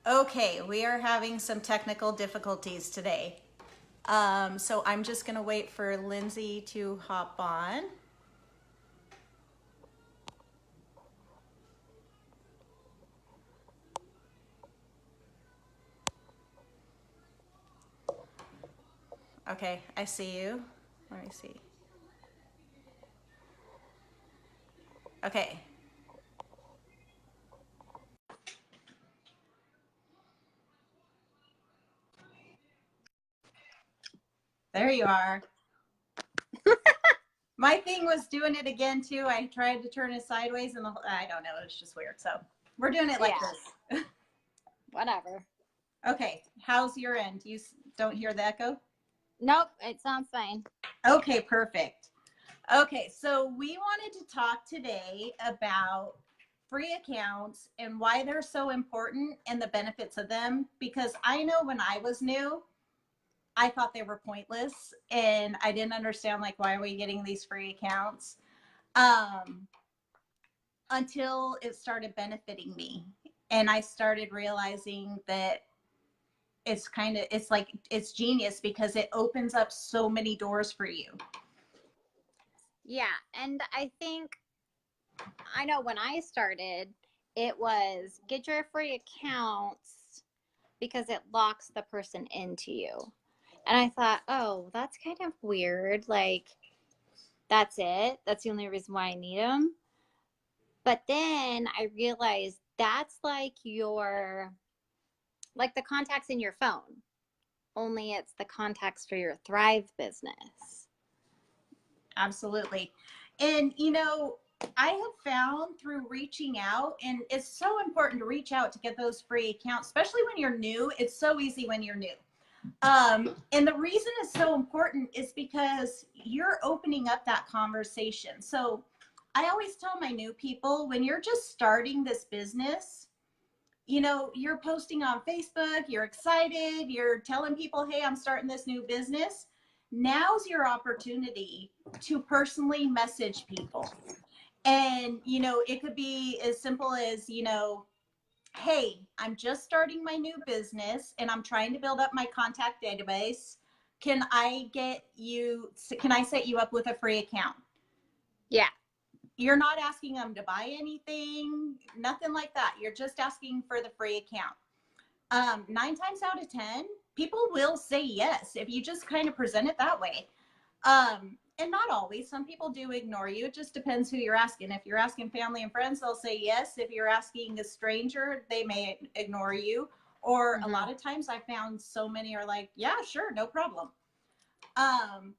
Okay, we are having some technical difficulties today. So I'm just going to wait for Lindsay to hop on. Okay, I see you. Let me see. Okay. There you are. My thing was doing it again too. I tried to turn it sideways and I don't know, it's just weird. So we're doing it like Yeah, this. whatever. Okay, how's your end? You don't hear the echo? Nope, it sounds fine. Okay, perfect. Okay, so we wanted to talk today about free accounts and why they're so important and the benefits of them. Because I know when I was new, I thought they were pointless and I didn't understand, like, why are we getting these free accounts? Um, until it started benefiting me. And I started realizing that it's like it's genius because it opens up so many doors for you. Yeah, and I know when I started, it was get your free accounts because it locks the person into you. And I thought, oh, that's kind of weird. Like, that's it. That's the only reason why I need them. But then I realized that's like the contacts in your phone, only it's the contacts for your Thrive business. Absolutely. And, I have found through reaching out, and it's so important to reach out to get those free accounts, especially when you're new. It's so easy when you're new. And the reason it's so important is because you're opening up that conversation. So I always tell my new people when you're just starting this business, you're posting on Facebook, you're excited, you're telling people, hey, I'm starting this new business. Now's your opportunity to personally message people. And, it could be as simple as, hey, I'm just starting my new business and I'm trying to build up my contact database. Can I set you up with a free account? Yeah. You're not asking them to buy anything, nothing like that. You're just asking for the free account. 9 times out of 10, people will say yes if you just kind of present it that way. And not always. Some people do ignore you. It just depends who you're asking. If you're asking family and friends, they'll say yes. If you're asking a stranger, they may ignore you. Or a Mm-hmm. lot of times I found so many are like, yeah, sure, no problem. Um,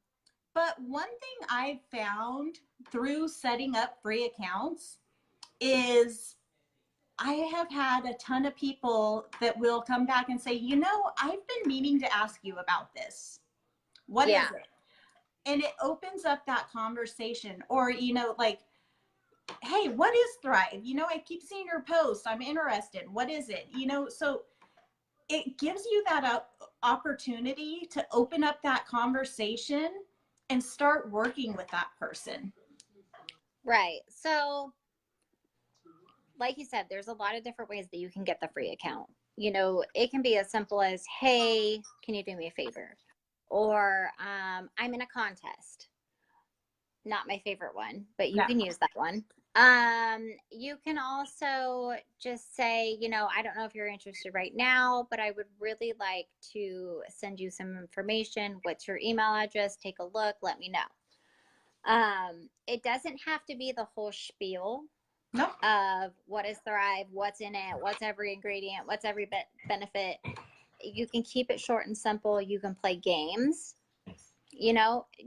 but one thing I've found through setting up free accounts is I have had a ton of people that will come back and say, I've been meaning to ask you about this. What is Yeah. it? And it opens up that conversation. Or, like, hey, what is Thrive? I keep seeing your posts. I'm interested. What is it? So it gives you that opportunity to open up that conversation and start working with that person. Right. So, like you said, there's a lot of different ways that you can get the free account. It can be as simple as, hey, can you do me a favor? Or I'm in a contest. Not my favorite one, but you Yeah. can use that one. You can also just say, I don't know if you're interested right now, but I would really like to send you some information. What's your email address? Take a look, let me know. It doesn't have to be the whole spiel No. of what is Thrive, what's in it, what's every ingredient, what's every benefit. You can keep it short and simple. You can play games,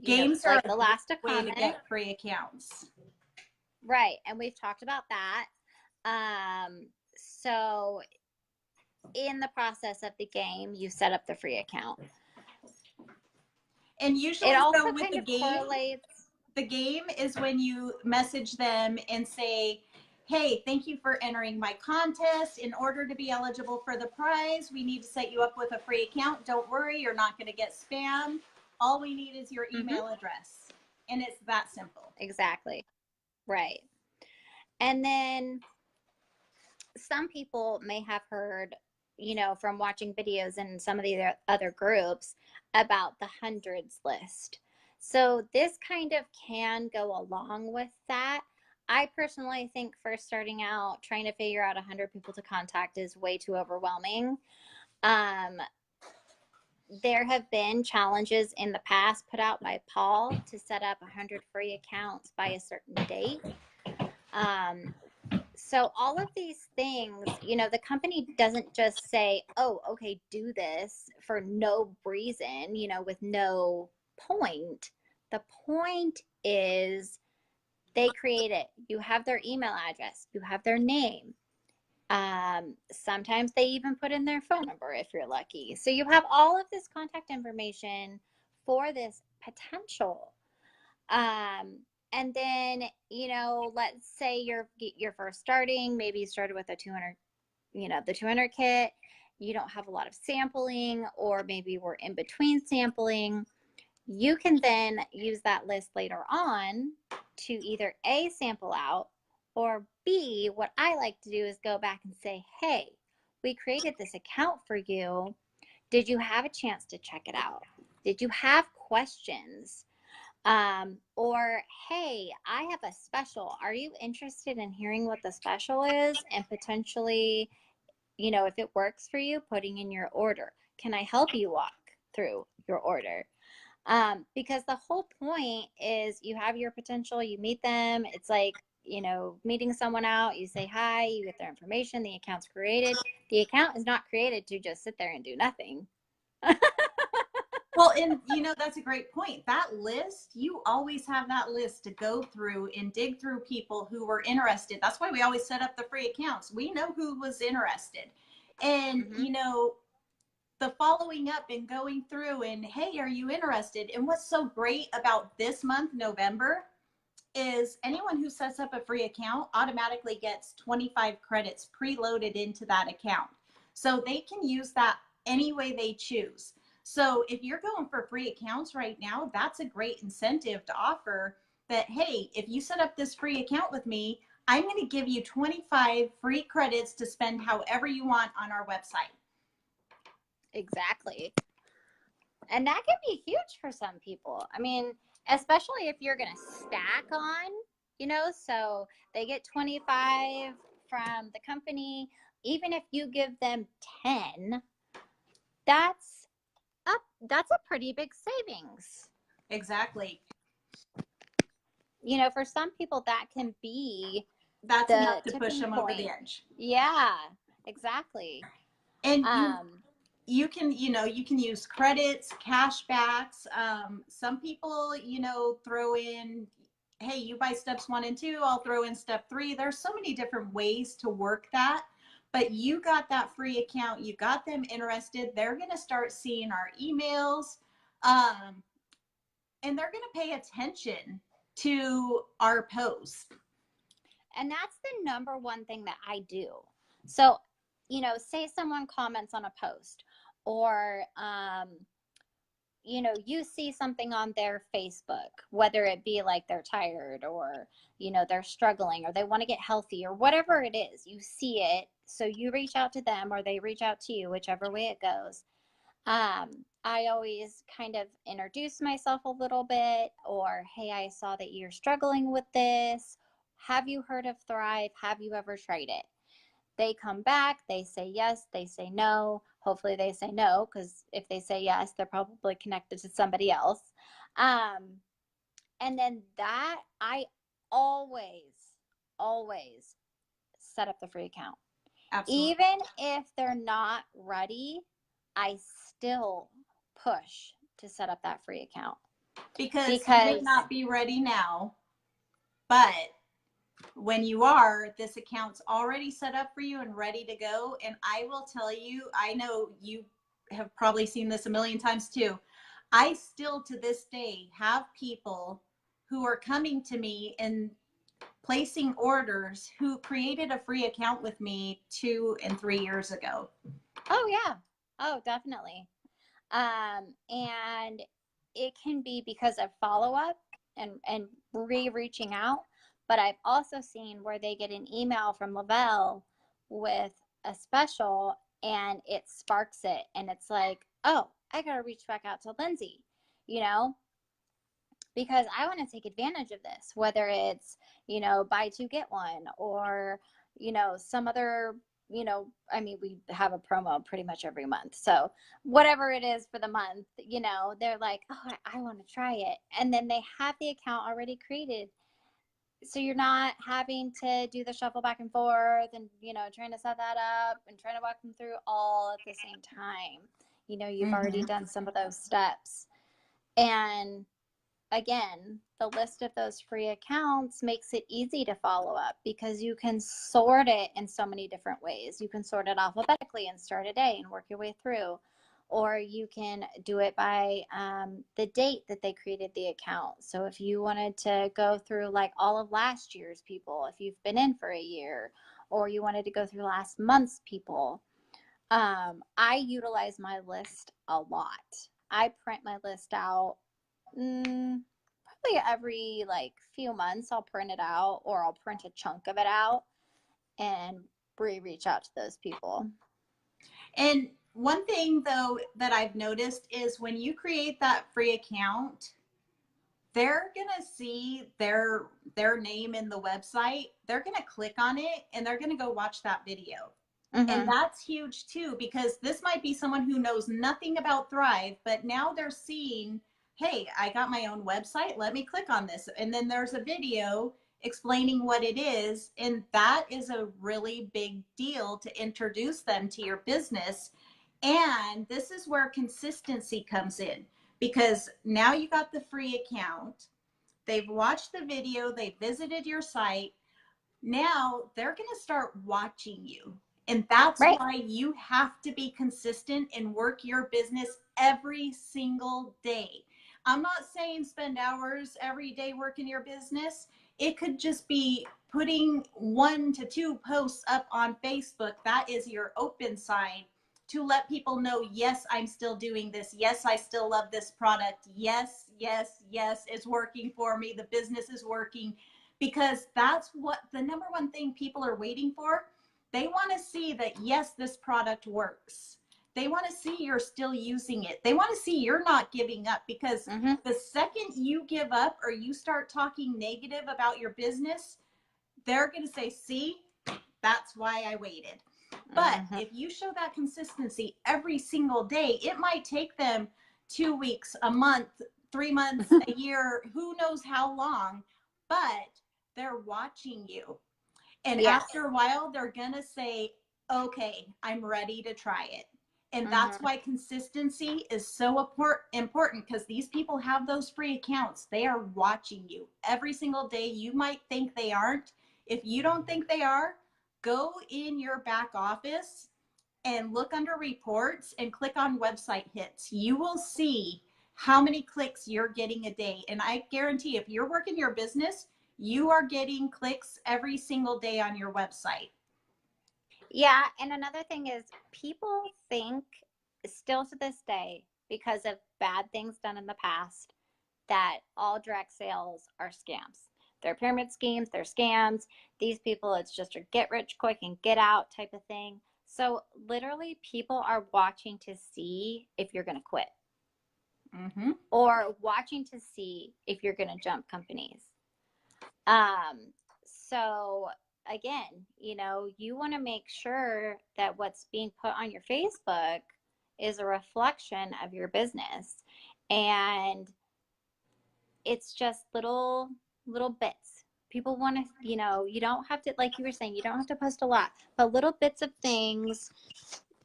Games are like a the great last to way to comment. get free accounts. Right. And we've talked about that. So in the process of the game, you set up the free account. And It usually, so also with kind the of game, correlates. is when you message them and say, hey, thank you for entering my contest. In order to be eligible for the prize, we need to set you up with a free account. Don't worry, you're not going to get spam. All we need is your Mm-hmm, email address. And it's that simple. exactly. Right. And then some people may have heard from watching videos in some of the other groups about the hundreds list. So this kind of can go along with that. I personally think for starting out, trying to figure out 100 people to contact is way too overwhelming. There have been challenges in the past put out by Paul to set up 100 free accounts by a certain date. So all of these things, the company doesn't just say, oh, okay, do this for no reason, with no point. The point is they create it. You have their email address, you have their name. Sometimes they even put in their phone number if you're lucky. So you have all of this contact information for this potential. And then, let's say you're first starting, maybe you started with a 200, the 200 kit, you don't have a lot of sampling, or maybe we're in between sampling. You can then use that list later on to either A, sample out, or B, what I like to do is go back and say, hey, we created this account for you. Did you have a chance to check it out? Did you have questions? Or, hey, I have a special. Are you interested in hearing what the special is and potentially, if it works for you, putting in your order? Can I help you walk through your order? Because the whole point is you have your potential, you meet them. It's like, meeting someone out, you say hi, you get their information, the account's created. The account is not created to just sit there and do nothing. Well, and that's a great point. That list, you always have that list to go through and dig through people who were interested. That's why we always set up the free accounts. We know who was interested. And, the following up and going through and, hey, are you interested? And what's so great about this month, November, is anyone who sets up a free account automatically gets 25 credits preloaded into that account. So they can use that any way they choose. So if you're going for free accounts right now, that's a great incentive to offer that, hey, if you set up this free account with me, I'm going to give you 25 free credits to spend however you want on our website. Exactly. And that can be huge for some people. I mean, especially if you're going to stack on, so they get 25 from the company. Even if you give them 10, that's a pretty big savings. Exactly. For some people that can be that's enough to push them over the edge. Yeah, exactly. And you can use credits, cash backs. Some people, throw in, hey, you buy steps 1 and 2, I'll throw in step 3. There's so many different ways to work that. But you got that free account, you got them interested. They're going to start seeing our emails, and they're going to pay attention to our posts. And that's the number one thing that I do. So, say someone comments on a post, or, you see something on their Facebook, whether it be like they're tired, or, they're struggling, or they want to get healthy, or whatever it is, you see it. So you reach out to them, or they reach out to you, whichever way it goes. I always kind of introduce myself a little bit, or, hey, I saw that you're struggling with this. Have you heard of Thrive? Have you ever tried it? They come back, they say yes, they say no. Hopefully they say no, because if they say yes, they're probably connected to somebody else. And then that, I always set up the free account. Absolutely. Even if they're not ready, I still push to set up that free account. Because you may not be ready now, but when you are, this account's already set up for you and ready to go. And I will tell you, I know you have probably seen this a million times too. I still to this day have people who are coming to me and placing orders who created a free account with me 2 and 3 years ago. Oh yeah. Oh, definitely. And it can be because of follow-up and reaching out. But I've also seen where they get an email from Lavelle with a special, and it sparks it. And it's like, oh, I got to reach back out to Lindsay, you know, because I want to take advantage of this, whether it's, you know, buy two, get one, or, you know, some other, you know, I mean, we have a promo pretty much every month. So whatever it is for the month, you know, they're like, oh, I want to try it. And then they have the account already created. So you're not having to do the shuffle back and forth and, you know, trying to set that up and trying to walk them through all at the same time. You know, you've already done some of those steps. And again, the list of those free accounts makes it easy to follow up because you can sort it in so many different ways. You can sort it alphabetically and start a day and work your way through. Or you can do it by the date that they created the account. So if you wanted to go through like all of last year's people, if you've been in for a year, or you wanted to go through last month's people, I utilize my list a lot. I print my list out probably every like few months. I'll print it out, or I'll print a chunk of it out and reach out to those people. And one thing though that I've noticed is when you create that free account, they're gonna see their name in the website. They're gonna click on it and they're gonna go watch that video. And that's huge too, because this might be someone who knows nothing about Thrive, but now they're seeing, hey, I got my own website. Let me click on this. And then there's a video explaining what it is. And that is a really big deal to introduce them to your business. And this is where consistency comes in, because now you got the free account. They've watched the video. They visited your site. Now they're going to start watching you. And that's why you have to be consistent and work your business every single day. I'm not saying spend hours every day working your business. It could just be putting 1 to 2 posts up on Facebook. That is your open sign to let people know, yes, I'm still doing this. Yes, I still love this product. Yes, yes, yes, it's working for me. The business is working, because that's what the number one thing people are waiting for. They want to see that, yes, this product works. They want to see you're still using it. They want to see you're not giving up, because the second you give up or you start talking negative about your business, they're going to say, see, that's why I waited. But if you show that consistency every single day, it might take them 2 weeks, a month, 3 months, a year, who knows how long, but they're watching you. And after a while, they're going to say, okay, I'm ready to try it. And that's why consistency is so important, because these people have those free accounts. They are watching you every single day. You might think they aren't. If you don't think they are, go in your back office and look under reports and click on website hits. You will see how many clicks you're getting a day. And I guarantee if you're working your business, you are getting clicks every single day on your website. Yeah. And another thing is, people think still to this day, because of bad things done in the past, that all direct sales are scams. They're pyramid schemes, they're scams. These people, it's just a get rich quick and get out type of thing. So literally people are watching to see if you're going to quit, or watching to see if you're going to jump companies. So again, you know, you want to make sure that what's being put on your Facebook is a reflection of your business. And it's just little bits. People want to, you know, you don't have to, like you were saying, you don't have to post a lot, but little bits of things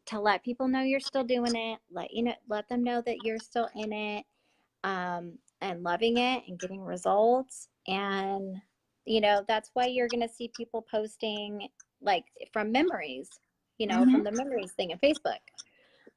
to let people know you're still doing it, let them know that you're still in it, and loving it and getting results. And, you know, that's why you're going to see people posting like from memories, you know, from the memories thing in Facebook,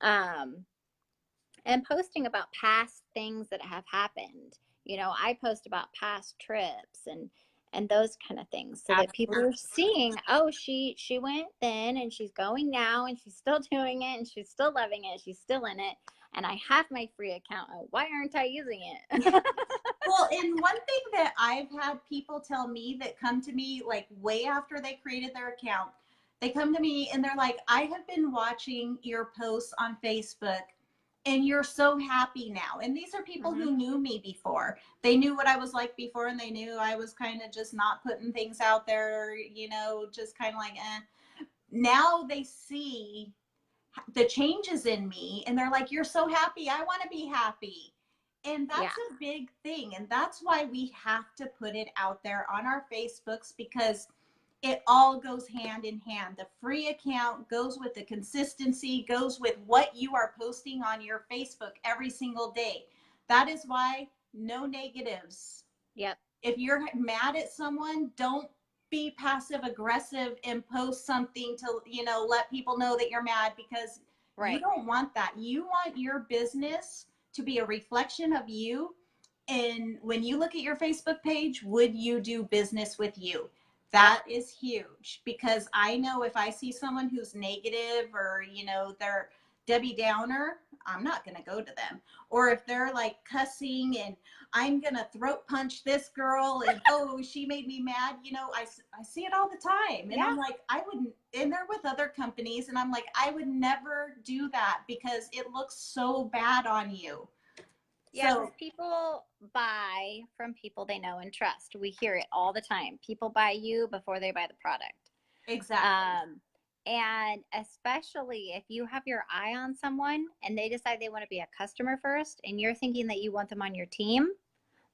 and posting about past things that have happened. You know, I post about past trips and those kind of things, so that people are seeing, oh, she went then and she's going now and she's still doing it and she's still loving it. She's still in it. And I have my free account. Why aren't I using it? Well, and one thing that I've had people tell me that come to me like way after they created their account, They come to me and they're like, I have been watching your posts on Facebook and you're so happy now. And these are people who knew me before. They knew what I was like before, and they knew I was kind of just not putting things out there, you know, just kind of like, eh. Now they see the changes in me and they're like, you're so happy. I want to be happy. And that's a big thing. And that's why we have to put it out there on our Facebooks, because it all goes hand in hand. The free account goes with the consistency, goes with what you are posting on your Facebook every single day. That is why no negatives. Yep. If you're mad at someone, don't be passive aggressive and post something to, you know, let people know that you're mad, because you don't want that. You want your business to be a reflection of you. And when you look at your Facebook page, would you do business with you? That is huge, because I know if I see someone who's negative, or, you know, they're Debbie Downer, I'm not going to go to them. Or if they're like cussing and I'm going to throat punch this girl and, oh, she made me mad. You know, I see it all the time. And I'm like, I wouldn't, and they're with other companies. And I'm like, I would never do that, because it looks so bad on you. Yeah, so people buy from people they know and trust. We hear it all the time. People buy you before they buy the product. Exactly. And especially if you have your eye on someone and they decide they want to be a customer first, and you're thinking that you want them on your team,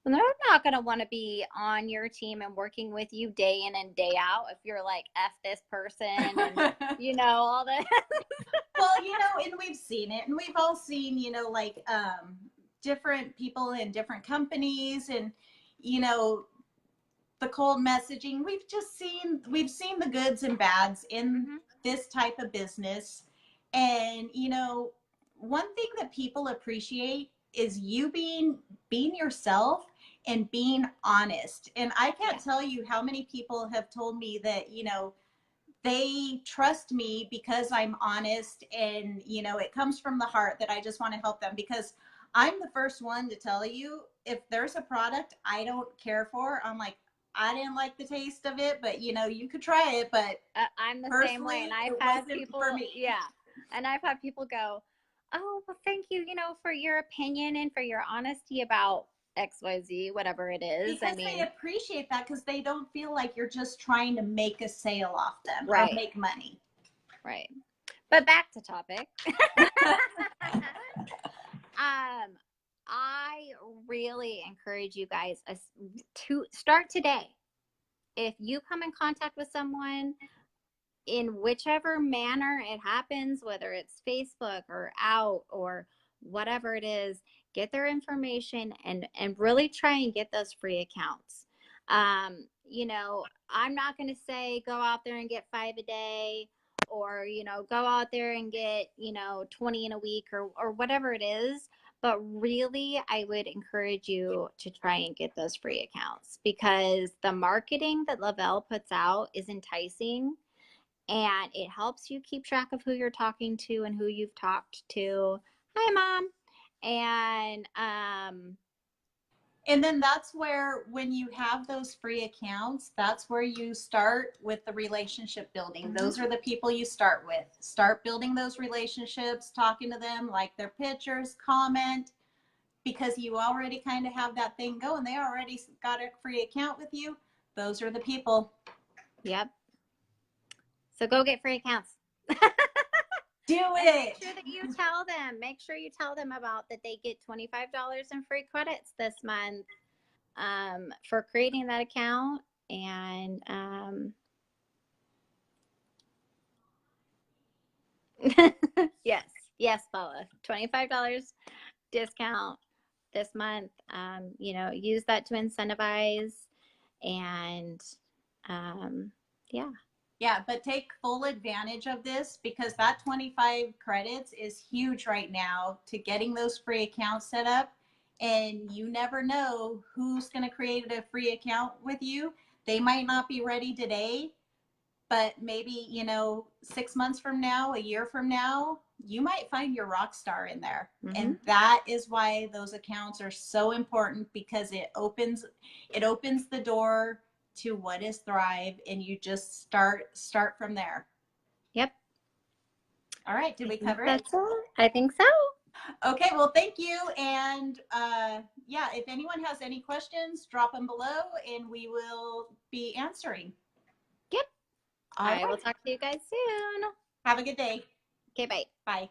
well, they're not going to want to be on your team and working with you day in and day out if you're like, F this person and, you know, all that. Well, you know, and we've seen it, and we've all seen, you know, like, different people in different companies, and, you know, the cold messaging. We've seen the goods and bads in this type of business. And, you know, one thing that people appreciate is you being yourself and being honest. And I can't tell you how many people have told me that, you know, they trust me because I'm honest, and, you know, it comes from the heart that I just want to help them. Because I'm the first one to tell you, if there's a product I don't care for, I'm like, I didn't like the taste of it, but, you know, you could try it. But I'm the same way. And I've had people, and I've had people go, oh, well, thank you, you know, for your opinion and for your honesty about XYZ, whatever it is. Because they appreciate that, because they don't feel like you're just trying to make a sale off them or make money. Right. But back to topic. I really encourage you guys to start today. If you come in contact with someone in whichever manner it happens, whether it's Facebook or out or whatever it is, get their information and really try and get those free accounts. You know, I'm not going to say go out there and get 5 a day, or, you know, go out there and get, you know, 20 in a week, or whatever it is. But really, I would encourage you to try and get those free accounts, because the marketing that Lavelle puts out is enticing, and it helps you keep track of who you're talking to and who you've talked to. Hi, Mom. And then that's where, when you have those free accounts, that's where you start with the relationship building. Those are the people you start with. Start building those relationships, talking to them, like their pictures, comment, because you already kind of have that thing going. They already got a free account with you. Those are the people. Yep. So go get free accounts. Do it. Make sure that you tell them. Make sure you tell them about that they get $25 in free credits this month for creating that account. And yes, Paula, $25 discount this month. You know, use that to incentivize, and Yeah, but take full advantage of this, because that 25 credits is huge right now to getting those free accounts set up. And you never know who's going to create a free account with you. They might not be ready today, but maybe, you know, 6 months from now, a year from now, you might find your rock star in there. And that is why those accounts are so important, because it opens the door to what is Thrive, and you just start from there. Yep. All right. Did we cover it? That's all. I think so. Okay. Well, thank you. And yeah, if anyone has any questions, drop them below and we will be answering. Yep. All I will right. talk to you guys soon. Have a good day. Okay, bye. Bye.